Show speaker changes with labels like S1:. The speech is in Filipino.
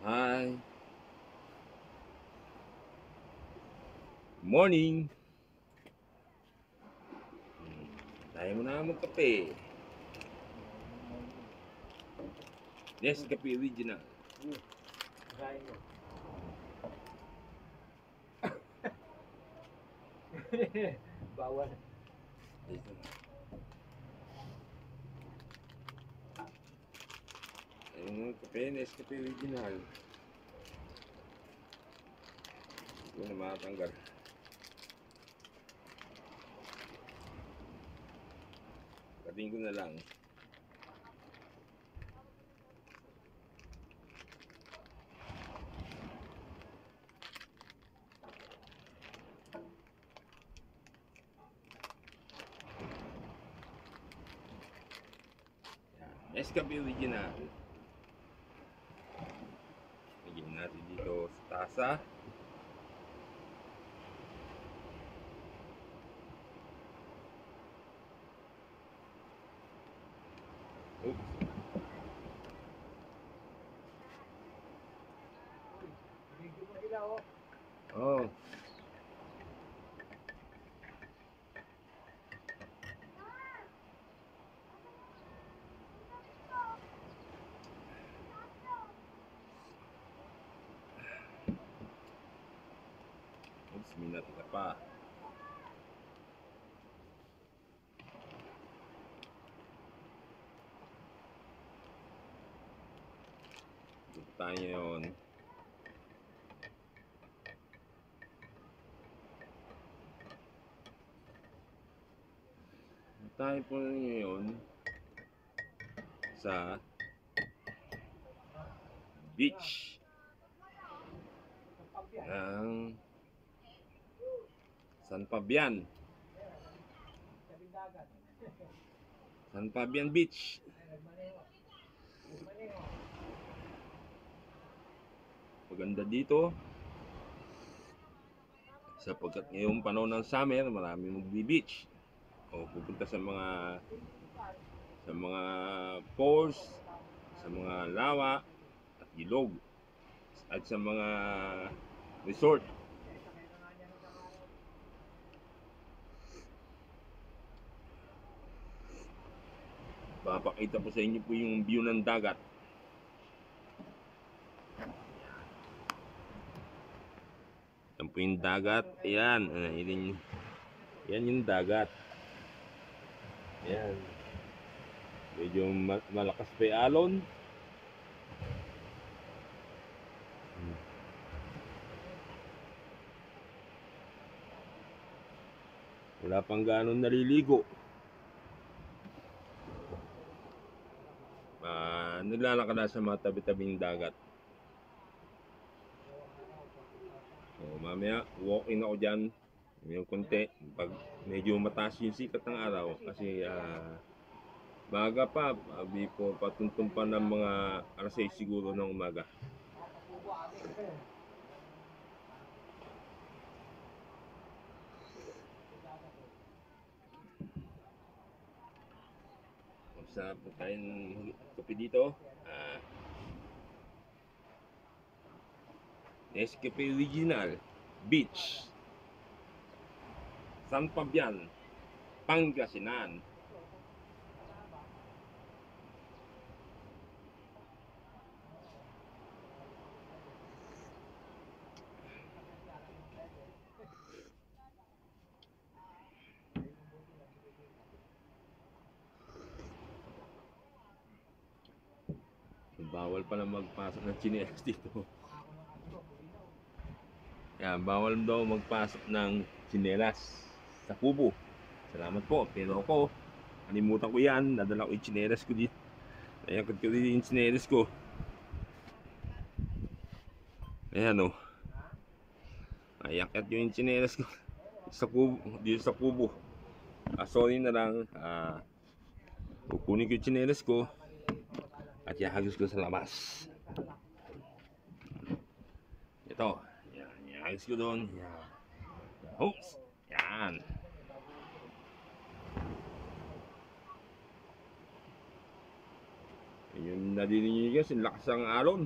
S1: Hi, morning. Tayo mo na magkape. Yes, kape original.
S2: Kain mo. Bawal.
S1: Dito na. Tayo mo magkape. Yes, kape original. Ito na matanggal. Kating ko na lang. Yes, kape original. Lagyan natin dito sa tasa. Oops.
S2: Video mo sila, oh.
S1: Oh. Oops, minat na pa. Dito tayo ngayon. Tayo po ngayon sa beach ng San Fabian. San Fabian Beach. Maganda dito sapagkat ngayong panahon ng summer marami magbi-beach o pupunta sa mga falls, sa mga lawa at ilog at sa mga resort. Papakita po sa inyo po yung view ng dagat. Yan po yung dagat. Ayan. Yan yung dagat. Ayan. Medyo malakas pa yung alon. Wala pang ganon naliligo. Naglalakad na sa mga tabi-tabing dagat. So, mamaya, walk-in ako dyan. Yung konti. Pag medyo mataas yung sikat ng araw. Kasi maaga pa. Before patuntun pa ng mga alas 6 siguro ng umaga. Sa pagkain kape dito. Nescafe Original Beach San Fabian, Pangasinan. Bawal pala magpasok ng tsinelas dito. Yan, bawal daw magpasok ng tsinelas sa kubo. Salamat po, pero ako kalimutan ko yan. Nadala ko yung tsinelas ko dito. Nayakad ko dito yung tsinelas ko. Ayan o. Nayakat yung tsinelas ko sa kubo, dito sa kubo. Sorry na lang. Kukunin ko yung tsinelas ko at ihagis ko sa labas. Ito. Yan. Ihagis ko doon. Yan. Oops. Yan. Yung nadinig nyo guys, yung lakas ng alon.